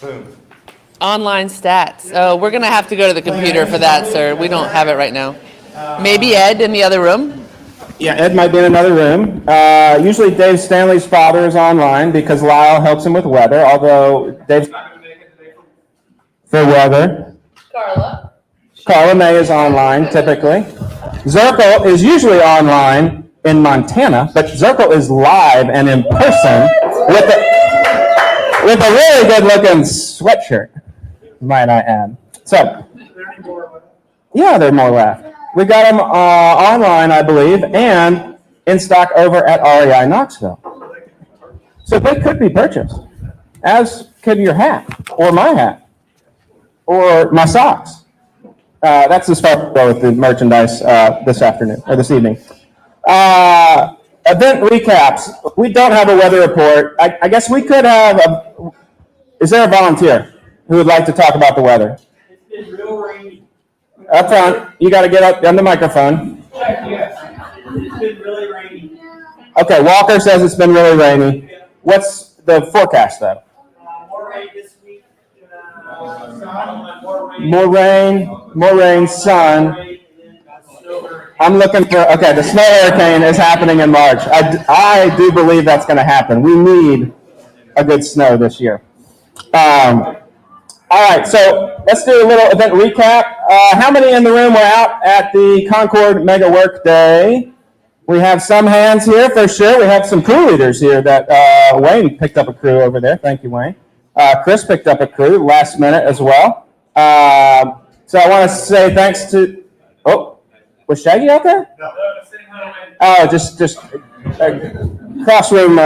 Boom. Online stats. Oh, we're going to have to go to the computer for that, sir. We don't have it right now. Maybe Ed in the other room? Yeah, Ed might be in another room. Usually Dave Stanley's father is online because Lyle helps him with weather, although Dave's not going to make it today for weather. Carla May is online typically. Zirkle is usually online in Montana, but Zirkle is live and in person with a really good looking sweatshirt, might I add. So, yeah, there are more left. We got them online, I believe, and in stock over at REI Knoxville. So they could be purchased, as could your hat, or my hat, or my socks. That's as far as we go with the merchandise this afternoon, or this evening. Event recaps. We don't have a weather report. I guess we could have is there a volunteer who would like to talk about the weather? It's been real rainy. Up front, you got to get up on the microphone. Yes. It's been really rainy. Okay, Walker says it's been really rainy. What's the forecast, though? More rain this week. More rain, sun. I'm looking for, okay, the snow hurricane is happening in March. I do believe that's going to happen. We need a good snow this year. All right, so let's do a little event recap. How many in the room were out at the Concord Mega Workday? We have some hands here for sure. We have some crew leaders here that Wayne picked up a crew over there. Thank you, Wayne. Chris picked up a crew last minute as well. So I want to say thanks to, was Shaggy out there? No. Oh, just cross-room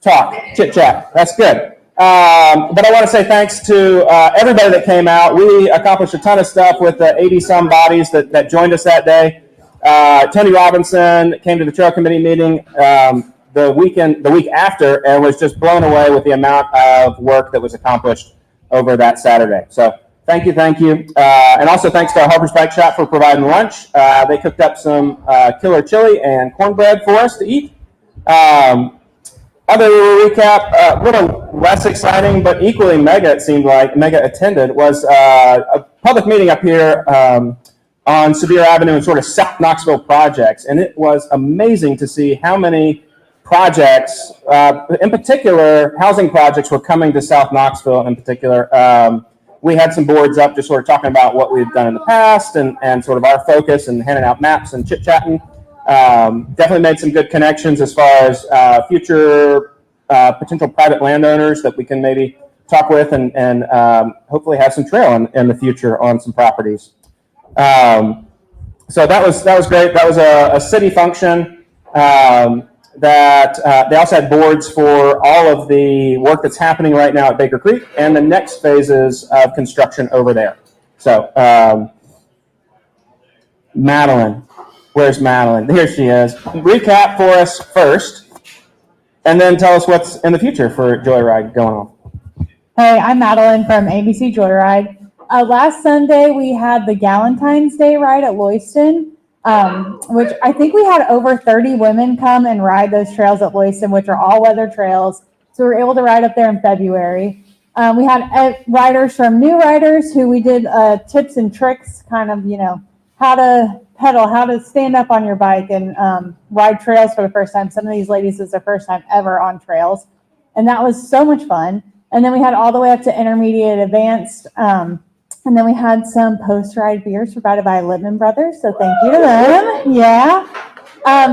talk, chit-chat. That's good. But I want to say thanks to everybody that came out. We accomplished a ton of stuff with the 80-some bodies that joined us that day. Tony Robinson came to the trail committee meeting the week after and was just blown away with the amount of work that was accomplished over that Saturday. So thank you. And also thanks to our Harper's Bike Shop for providing lunch. They cooked up some killer chili and cornbread for us to eat. Other recap, a little less exciting, but equally mega, it seemed like, mega attended, was a public meeting up here on Sevier Avenue and sort of South Knoxville projects. And it was amazing to see how many projects, in particular, housing projects were coming to South Knoxville in particular. We had some boards up just sort of talking about what we've done in the past and sort of our focus and handing out maps and chit-chatting. Definitely made some good connections as far as future potential private landowners that we can maybe talk with and hopefully have some trail in the future on some properties. So that was great. That was a city function that they also had boards for all of the work that's happening right now at Baker Creek and the next phases of construction over there. So Madeline. Where's Madeline? Here she is. Recap for us first, and then tell us what's in the future for Joyride going on. Hey, I'm Madeline from ABC Joyride. Last Sunday, we had the Galentine's Day ride at Loyston, which I think we had over 30 women come and ride those trails at Loyston, which are all-weather trails. So we were able to ride up there in February. We had riders from new riders who we did tips and tricks, kind of, how to pedal, how to stand up on your bike and ride trails for the first time. Some of these ladies, it's their first time ever on trails. And that was so much fun. And then we had all the way up to intermediate advanced. And then we had some post-ride beers provided by Littman Brothers. So thank you to them. Yeah.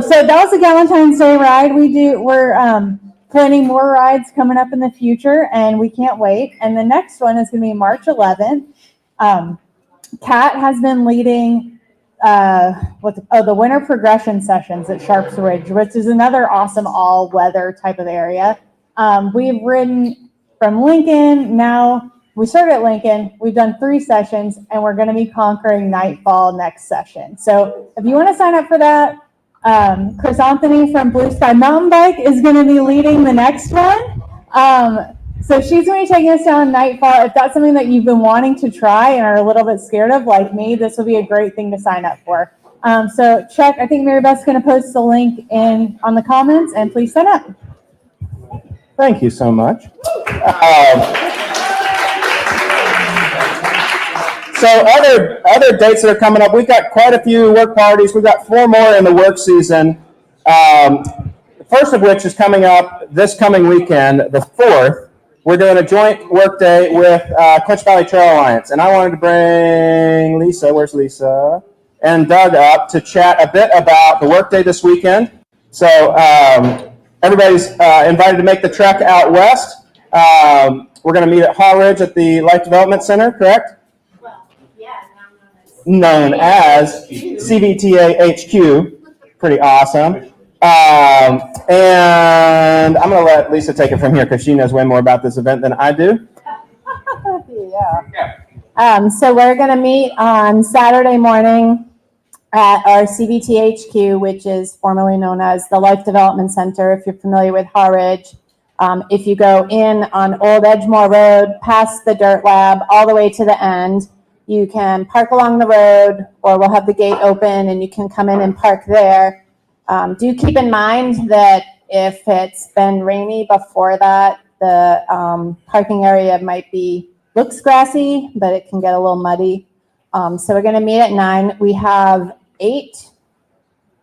So that was the Galentine's Day ride. We're planning more rides coming up in the future, and we can't wait. And the next one is going to be March 11th. Kat has been leading the winter progression sessions at Sharps Ridge, which is another awesome all-weather type of area. We've ridden from Lincoln. Now we started at Lincoln. We've done 3 sessions, and we're going to be conquering Nightfall next session. So if you want to sign up for that, Chris Anthony from Blue Sky Mountain Bike is going to be leading the next one. So she's going to be taking us down Nightfall. If that's something that you've been wanting to try and are a little bit scared of, like me, this will be a great thing to sign up for. So check. I think Mary Beth's going to post the link on the comments, and please sign up. Thank you so much. So other dates that are coming up, we've got quite a few work parties. We've got 4 more in the work season. The first of which is coming up this coming weekend, the 4th. We're doing a joint work day with Clutch Valley Trail Alliance. And I wanted to bring Lisa, where's Lisa? And Doug up to chat a bit about the work day this weekend. So everybody's invited to make the trek out west. We're going to meet at Haw Ridge at the Life Development Center, correct? Well, yeah, Known as CVTA HQ. Pretty awesome. And I'm going to let Lisa take it from here because she knows way more about this event than I do. Yeah. So we're going to meet on Saturday morning at our CVT HQ, which is formerly known as the Life Development Center, if you're familiar with Haw Ridge. If you go in on Old Edgemore Road, past the Dirt Lab, all the way to the end, you can park along the road, or we'll have the gate open and you can come in and park there. Do keep in mind that if it's been rainy before that, the parking area looks grassy, but it can get a little muddy. So we're going to meet at 9. We have 8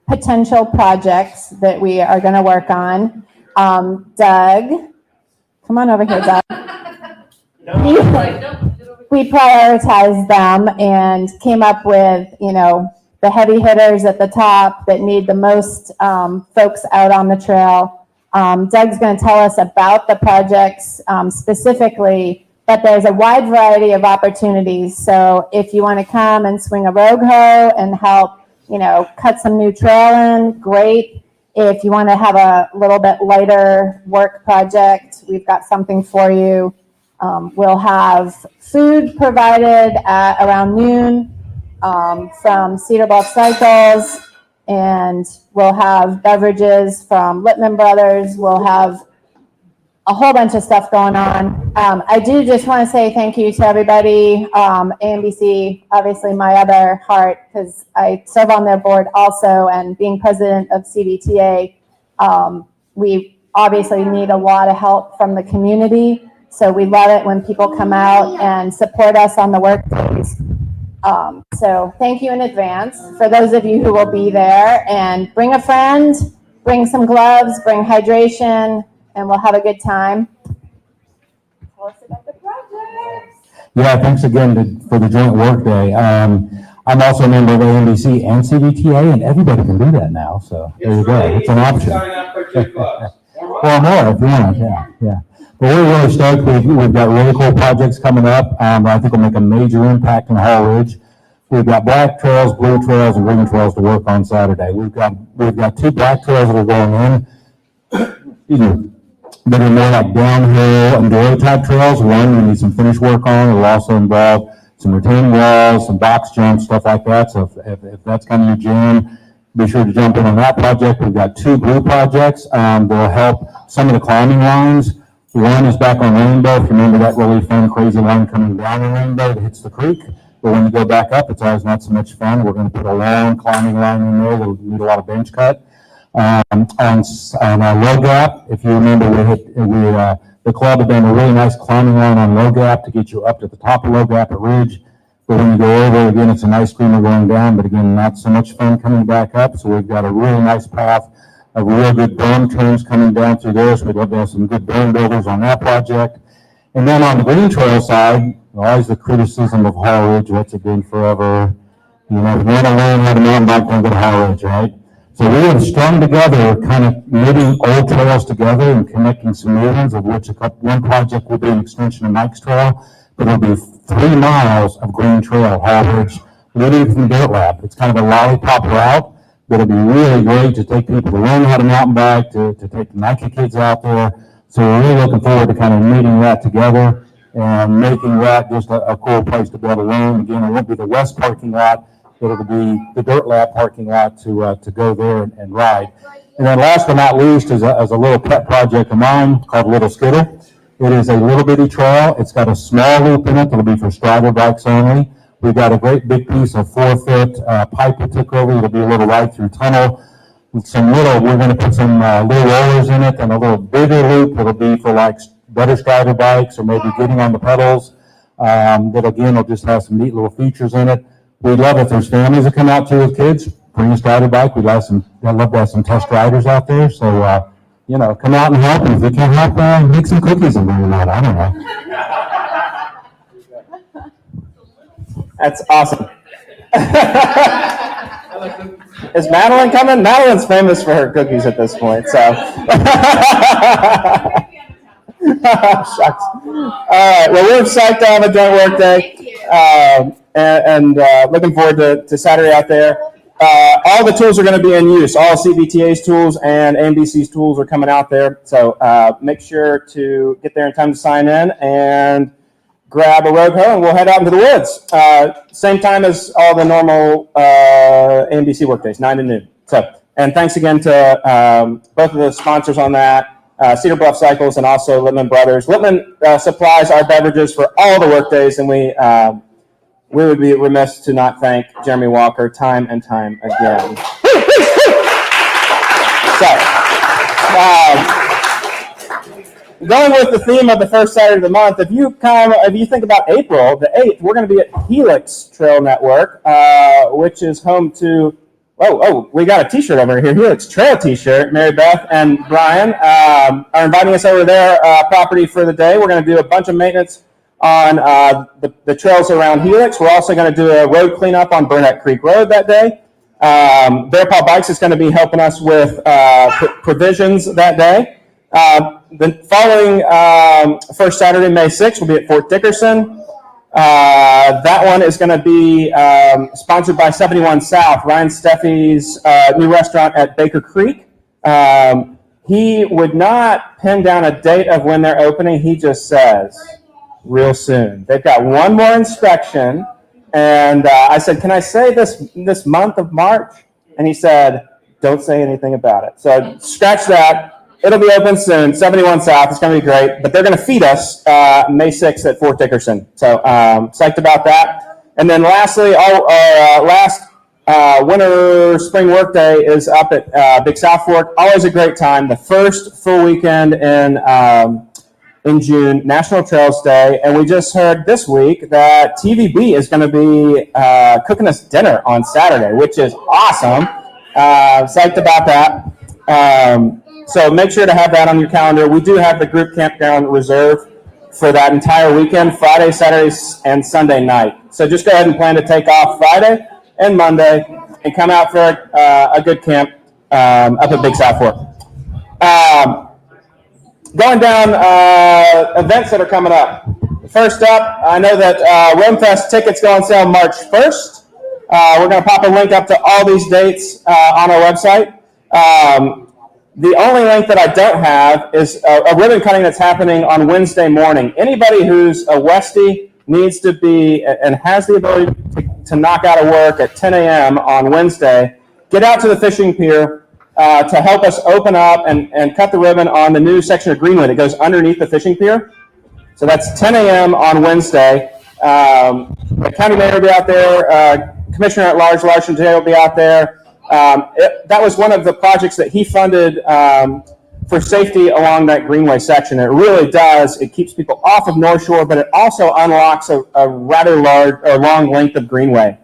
potential projects that we are going to work on. Doug, come on over here, Doug. We prioritized them and came up with, the heavy hitters at the top that need the most folks out on the trail. Doug's going to tell us about the projects specifically, but there's a wide variety of opportunities. So if you want to come and swing a rogue hoe and help, cut some new trail in, great. If you want to have a little bit lighter work project, we've got something for you. We'll have food provided at around noon from Cedar Bluff Cycles, and we'll have beverages from Littman Brothers. We'll have a whole bunch of stuff going on. I do just want to say thank you to everybody. AMBC, obviously my other heart, because I serve on their board also, and being president of CVTA, we obviously need a lot of help from the community. So we love it when people come out and support us on the work days. So thank you in advance for those of you who will be there, and bring a friend, bring some gloves, bring hydration, and we'll have a good time. Tell us about the project. Yeah, thanks again for the joint work day. I'm also a member of AMBC and CVTA, and everybody can do that now. So there you go. It's an option. Sign up for 2 clubs. Or more if you want. Yeah. But we're really stoked. We've got really cool projects coming up. I think will make a major impact on Haw Ridge. We've got black trails, blue trails, and green trails to work on Saturday. We've got 2 black trails that are going in. That are more like downhill enduro type trails. One we need some finish work on. It'll also involve some retaining walls, some box jumps, stuff like that. So if that's kind of your jam, be sure to jump in on that project. We've got 2 blue projects. They'll help some of the climbing lines. One is back on Rainbow. If you remember that really fun, crazy line coming down the Rainbow that hits the creek. But when you go back up, it's always not so much fun. We're going to put a long climbing line in there. We'll need a lot of bench cut. On Low Gap, if you remember, the club had done a really nice climbing line on Low Gap to get you up to the top of Low Gap at Ridge. But when you go over, again, it's a nice screamer going down, but again, not so much fun coming back up. So we've got a really nice path of real good berm turns coming down through there. So we'd love to have some good berm builders on that project. And then on the green trail side, always the criticism of Haw Ridge, what's it been forever? If you want to learn how to mountain bike, then go to Haw Ridge, right? So we have strung together, kind of knitting old trails together and connecting some new ones, of which one project will be an extension of Mike's Trail, but it'll be 3 miles of green trail, Haw Ridge, leading from the Dirt Lab. It's kind of a lollipop route, but it'll be really great to take people to learn how to mountain bike, to take the Nike kids out there. So we're really looking forward to kind of knitting that together and making that just a cool place to be able to learn. Again, it won't be the west parking lot, but it'll be the Dirt Lab parking lot to go there and ride. And then last but not least is a little pet project of mine called Little Skittle. It is a little bitty trail. It's got a small loop in it that'll be for Strider bikes only. We've got a great big piece of 4-foot pipe we took over. It'll be a little ride-through tunnel. we're gonna put some little rollers in it and a little bigger loop that'll be for like better strider bikes or maybe getting on the pedals. That again will just have some neat little features in it. We'd love if there's families that come out too with kids, bring a strider bike. I'd love to have some test riders out there. So, come out and help. And if you can't help, make some cookies and bring them out. I don't know. That's awesome. Is Madeline coming? Madeline's famous for her cookies at this point, so. Shucks. All right, well, we're psyched to have a joint work day, and looking forward to Saturday out there. All the tools are going to be in use. All CBTA's tools and AMBC's tools are coming out there, so make sure to get there in time to sign in and grab a rogue hoe, and we'll head out into the woods. Same time as all the normal AMBC work days, 9 to noon. So, and thanks again to both of the sponsors on that. Cedar Bluff Cycles and also Littman Brothers. Littman supplies our beverages for all the work days, and we would be remiss to not thank Jeremy Walker time and time again. So, going with the theme of the first Saturday of the month, if you think about April the 8th, we're going to be at Helix Trail Network, which is home to we got a t-shirt over here. Helix Trail t-shirt. Mary Beth and Brian are inviting us over their property for the day. We're going to do a bunch of maintenance on the trails around Helix. We're also going to do a road cleanup on Burnett Creek Road that day. Bear Paw Bikes is going to be helping us with provisions that day. The following first Saturday, May 6th, we'll be at Fort Dickerson. That one is going to be sponsored by 71 South, Ryan Steffi's new restaurant at Baker Creek. He would not pin down a date of when they're opening. He just says, real soon. They've got one more inspection. And I said, can I say this month of March? And he said, don't say anything about it. So scratch that. It'll be open soon, 71 South. It's going to be great. But they're going to feed us May 6th at Fort Dickerson. So psyched about that. And then lastly, our last winter spring workday is up at Big South Fork. Always a great time. The first full weekend in June, National Trails Day. And we just heard this week that TVB is going to be cooking us dinner on Saturday, which is awesome. Psyched about that. So make sure to have that on your calendar. We do have the group campground reserved for that entire weekend, Friday, Saturday, and Sunday night. So just go ahead and plan to take off Friday and Monday and come out for a good camp up at Big South Fork. Going down events that are coming up. First up, I know that RoamFest tickets go on sale March 1st. We're going to pop a link up to all these dates on our website. The only link that I don't have is a ribbon cutting that's happening on Wednesday morning. Anybody who's a Westie needs to be and has the ability to knock out of work at 10 a.m. on Wednesday, get out to the fishing pier to help us open up and cut the ribbon on the new section of Greenway that goes underneath the fishing pier. So that's 10 a.m. on Wednesday. The county mayor will be out there. Commissioner at Large, Larson J. will be out there. That was one of the projects that he funded for safety along that Greenway section. It really does. It keeps people off of North Shore, but it also unlocks a rather long length of Greenway,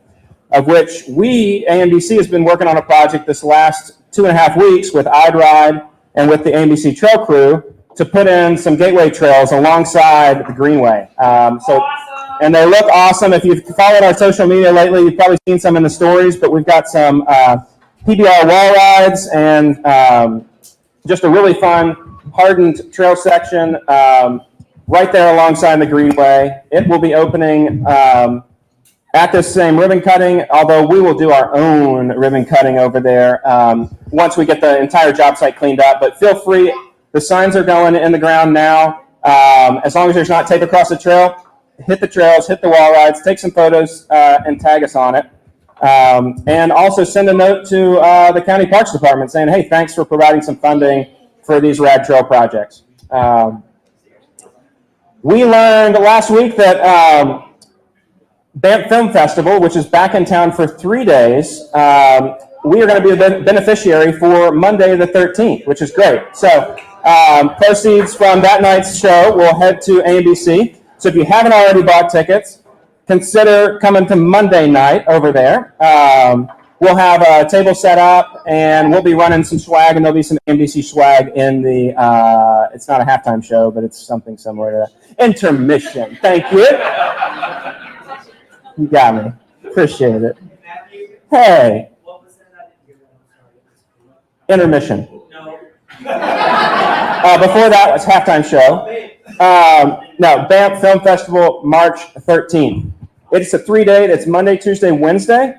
of which AMBC, has been working on a project this last 2.5 weeks with I'd Ride and with the AMBC Trail Crew to put in some gateway trails alongside the Greenway. And they look awesome. If you've followed our social media lately, you've probably seen some in the stories, but we've got some PBR wall rides and just a really fun hardened trail section right there alongside the Greenway. It will be opening at this same ribbon cutting, although we will do our own ribbon cutting over there once we get the entire job site cleaned up. But feel free, the signs are going in the ground now. As long as there's not tape across the trail, hit the trails, hit the wall rides, take some photos, and tag us on it. And also send a note to the County Parks Department saying, hey, thanks for providing some funding for these rad trail projects. We learned last week that Banff Film Festival, which is back in town for 3 days, we are going to be the beneficiary for Monday the 13th, which is great. So proceeds from that night's show will head to ABC. So if you haven't already bought tickets, consider coming to Monday night over there. We'll have a table set up, and we'll be running some swag, and there'll be some NBC swag in the, it's not a halftime show, but it's something similar to that. Intermission. Thank you. You got me. Appreciate it. Matthew, Hey, what was that? I didn't hear that. I'm sorry. intermission. No. Before that was halftime show. No, Banff Film Festival, March 13th. It's a 3-day. It's Monday, Tuesday, Wednesday.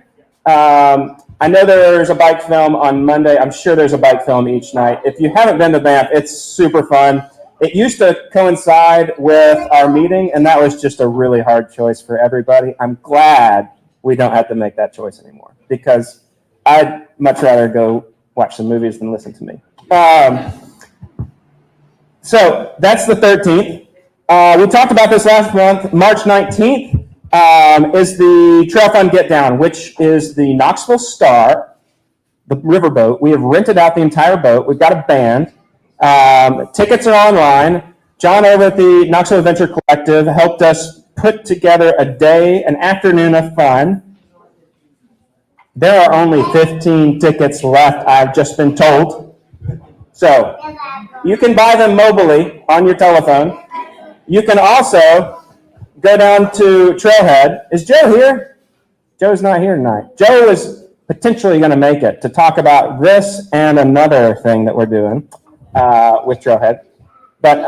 I know there's a bike film on Monday. I'm sure there's a bike film each night. If you haven't been to Banff, it's super fun. It used to coincide with our meeting, and that was just a really hard choice for everybody. I'm glad we don't have to make that choice anymore, because I'd much rather go watch some movies than listen to me. So that's the 13th. We talked about this last month. March 19th. Is the Trail Fund Get Down, which is the Knoxville Star, the riverboat. We have rented out the entire boat. We've got a band. Tickets are online. John over at the Knoxville Adventure Collective helped us put together a day, an afternoon of fun. There are only 15 tickets left, I've just been told. So you can buy them mobily on your telephone. You can also go down to Trailhead. Is Joe here? Joe's not here tonight. Joe is potentially going to make it to talk about this and another thing that we're doing with Trailhead. But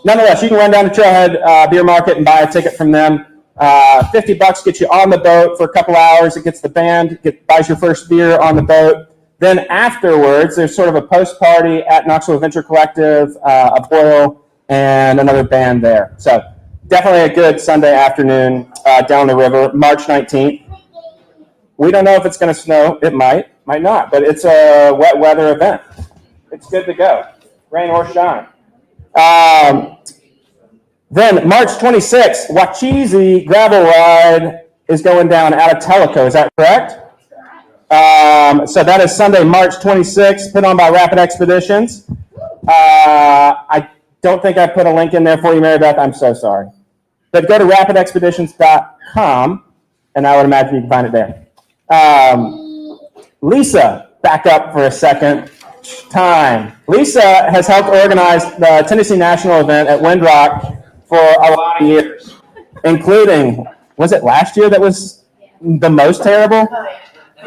nonetheless, you can run down to Trailhead Beer Market and buy a ticket from them. $50 gets you on the boat for a couple hours. It gets the band, buys your first beer on the boat. Then afterwards, there's sort of a post-party at Knoxville Adventure Collective, a boil, and another band there. So definitely a good Sunday afternoon down the river, March 19th. We don't know if it's going to snow. It might not, but it's a wet weather event. It's good to go, rain or shine. Then March 26th, Wachisi Gravel Ride is going down out of Tellico. Is that correct? So that is Sunday, March 26th, put on by Rapid Expeditions. I don't think I put a link in there for you, Mary Beth. I'm so sorry. But go to rapidexpeditions.com, and I would imagine you can find it there. Lisa, back up for a second. Time. Lisa has helped organize the Tennessee National event at Windrock for a lot of years, including, was it last year that was the most terrible?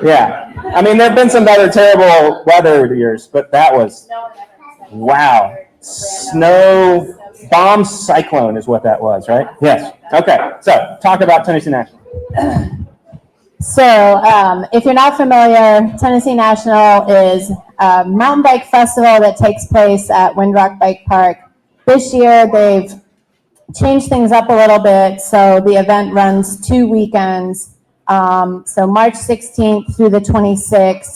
Yeah. I mean, there have been some other terrible weather years, but that was, wow. Snow bomb cyclone is what that was, right? Yes. Okay. So talk about Tennessee National. So if you're not familiar, Tennessee National is a mountain bike festival that takes place at Windrock Bike Park. This year they've changed things up a little bit, so the event runs 2 weekends. So March 16th through the 26th.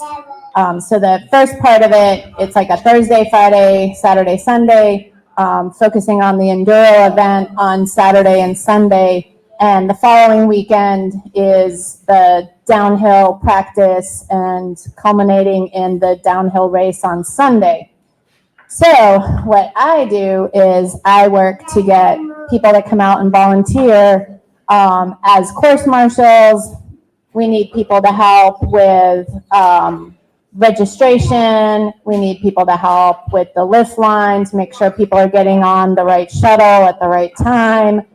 So the first part of it, it's like a Thursday, Friday, Saturday, Sunday, focusing on the Enduro event on Saturday and Sunday. And the following weekend is the downhill practice and culminating in the downhill race on Sunday. So what I do is I work to get people to come out and volunteer as course marshals. We need people to help with registration. We need people to help with the lift lines, make sure people are getting on the right shuttle at the right time.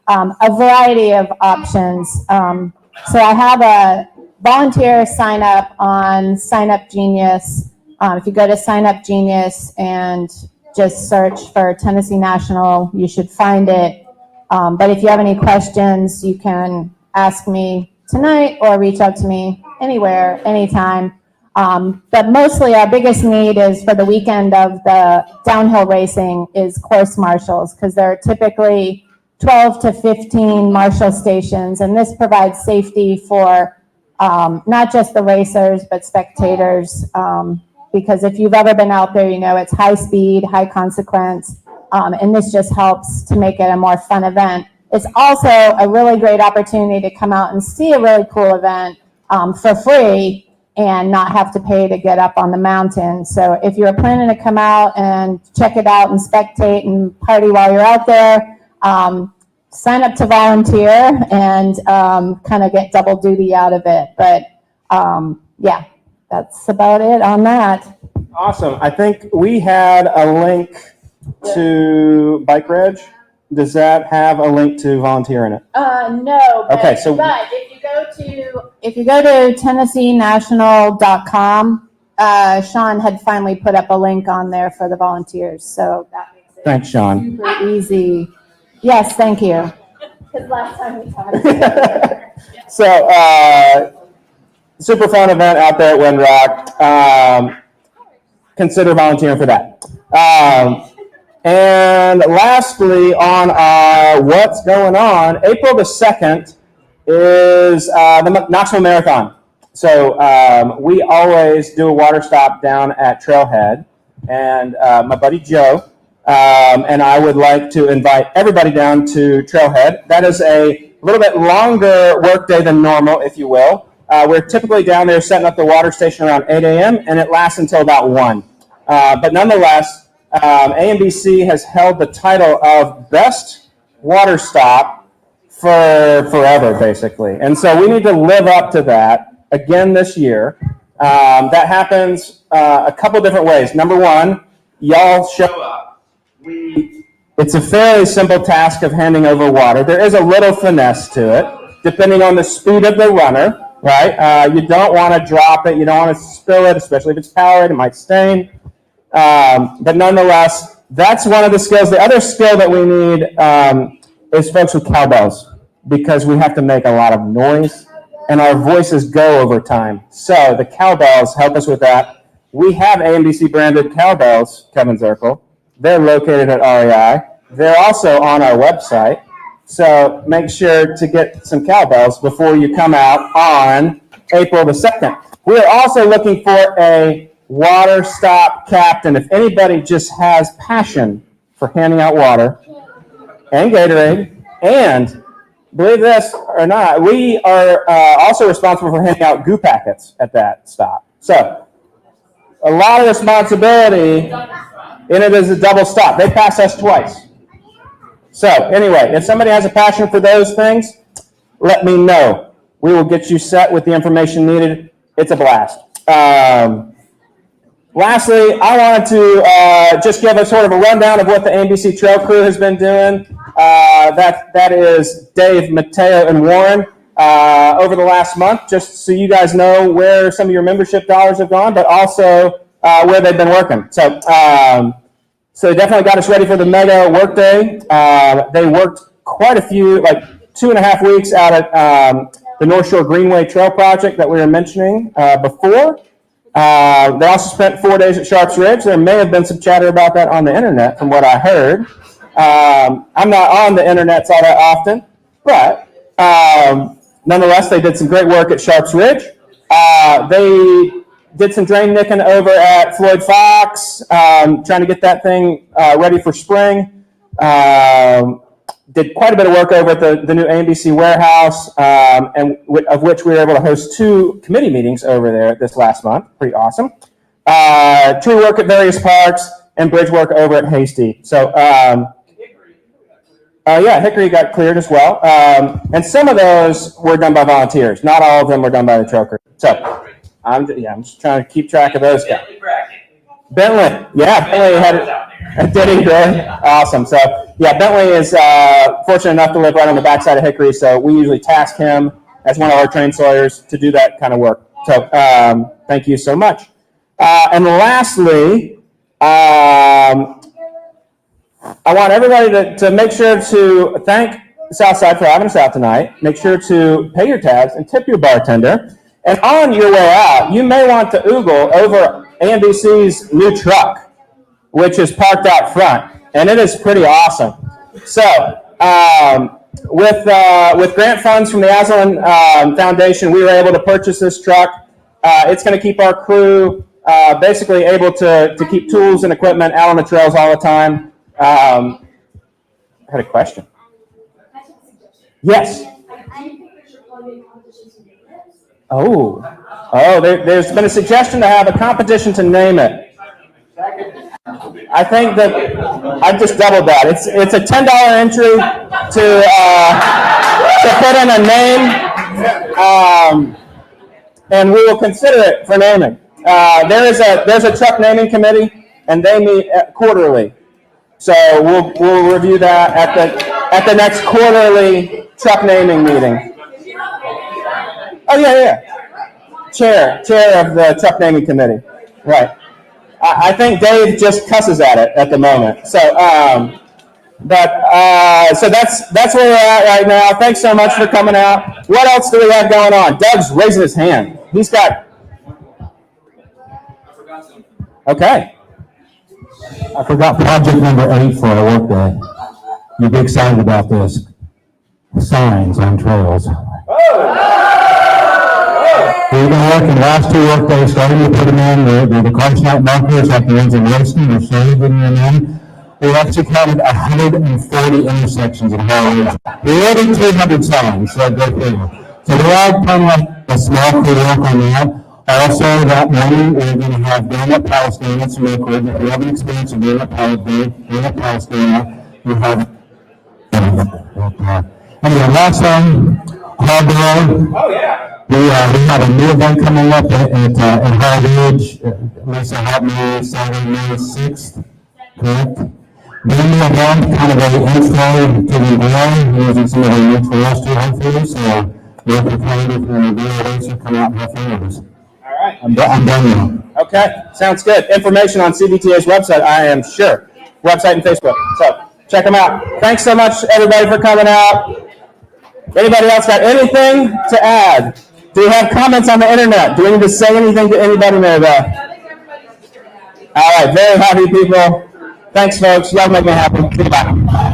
A variety of options. So I have a volunteer sign up on Sign Up Genius. If you go to Sign Up Genius and just search for Tennessee National, you should find it. But if you have any questions, you can ask me tonight or reach out to me anywhere, anytime. But mostly our biggest need is for the weekend of the downhill racing is course marshals, because there are typically 12 to 15 marshal stations, and this provides safety for not just the racers, but spectators, because if you've ever been out there, you know it's high speed, high consequence, and this just helps to make it a more fun event. It's also a really great opportunity to come out and see a really cool event for free, and not have to pay to get up on the mountain. So if you're planning to come out and check it out and spectate and party while you're out there, sign up to volunteer and kind of get double duty out of it. But yeah, that's about it on that. Awesome. I think we had a link to Bike Reg. Does that have a link to volunteer in it? No. But, Okay, so- but if you go to TennesseeNational.com, Sean had finally put up a link on there for the volunteers, so that makes it Thanks, Sean. super easy. Yes, thank you. Because last time we talked. So, super fun event out there at Windrock. Consider volunteering for that. And lastly, on our What's Going On, April the 2nd is the Knoxville Marathon. So we always do a water stop down at Trailhead. And my buddy Joe and I would like to invite everybody down to Trailhead. That is a little bit longer workday than normal, if you will. We're typically down there setting up the water station around 8 a.m. and it lasts until about 1. But nonetheless, AMBC has held the title of best water stop for forever, basically. And so we need to live up to that again this year. That happens a couple different ways. Number one, y'all show up. It's a fairly simple task of handing over water. There is a little finesse to it, depending on the speed of the runner, right? You don't want to drop it. You don't want to spill it, especially if it's Powerade. It might stain. But nonetheless, that's one of the skills. The other skill that we need is folks with cowbells, because we have to make a lot of noise and our voices go over time. So the cowbells help us with that. We have AMBC branded cowbells, Kevin Zirkle. They're located at REI. They're also on our website. So make sure to get some cowbells before you come out on April the 2nd. We are also looking for a water stop captain. If anybody just has passion for handing out water and Gatorade, and believe this or not, we are also responsible for handing out goo packets at that stop. So a lot of responsibility, and it is a double stop. They pass us twice. So anyway, if somebody has a passion for those things, let me know. We will get you set with the information needed. It's a blast. Lastly, I wanted to just give a sort of a rundown of what the AMBC Trail Crew has been doing. That is Dave, Mateo, and Warren over the last month, just so you guys know where some of your membership dollars have gone, but also where they've been working. So they definitely got us ready for the mega workday. They worked quite a few, like 2.5 weeks out at the North Shore Greenway Trail Project that we were mentioning before. They also spent 4 days at Sharps Ridge. There may have been some chatter about that on the internet from what I heard. I'm not on the internet all that often, but nonetheless, they did some great work at Sharps Ridge. They did some drain nicking over at Floyd Fox, trying to get that thing ready for spring. Did quite a bit of work over at the new AMBC warehouse, and of which we were able to host 2 committee meetings over there this last month. Pretty awesome. Tree work at various parks and bridge work over at Hasty. So, Hickory got cleared as well. And some of those were done by volunteers. Not all of them were done by the trail crew. So, I'm just trying to keep track of those guys. Bentley, did he really? Awesome. So, Bentley is fortunate enough to live right on the backside of Hickory, so we usually task him as one of our train sawyers to do that kind of work. So, thank you so much. And lastly, I want everybody to make sure to thank Southside for having us out tonight. Make sure to pay your tabs and tip your bartender. And on your way out, you may want to oogle over AMBC's new truck, which is parked out front, and it is pretty awesome. So, with grant funds from the Aslan Foundation, we were able to purchase this truck. It's going to keep our crew basically able to keep tools and equipment out on the trails all the time. I had a question. Yes. Oh. Oh, there's been a suggestion to have a competition to name it. I think that I've just doubled that. It's a $10 entry to put in a name, and we will consider it for naming. There's a truck naming committee, and they meet quarterly. So we'll review that at the next quarterly truck naming meeting. Oh yeah. Chair of the truck naming committee. Right. I think Dave just cusses at it at the moment. So so that's where we're at right now. Thanks so much for coming out. What else do we have going on? Doug's raising his hand. He's got. Okay. I forgot project number 8 for our workday. You'll be excited about this. Signs on trails. We've been working last 2 workdays, starting to put them in, the car snipe markers like the ones in Wilson, we're slowly getting them in. We actually counted 140 intersections in Harlem. We're adding 200 signs, so go through. So we're all kind of like a small crew work on that. Also, that morning, we're going to have Growing Up Palestine, some record. If you have an experience of Growing Up Palestine, you have. Anyway, last time, Harbor. Oh yeah. We have a new event coming up at Hard Ridge. Lisa helped me Saturday, May 6th, correct? The new event, kind of an intro to the day, using some of the new terrestrial hopefully, so we're prepared for the video racer come out and have fun with us. All right. I'm done now. Okay, sounds good. Information on CBTA's website, I am sure. Website and Facebook. So check them out. Thanks so much, everybody, for coming out. Anybody else got anything to add? Do we have comments on the internet? Do we need to say anything to anybody, Maribel? All right, very happy people. Thanks, folks. Y'all make me happy. Goodbye.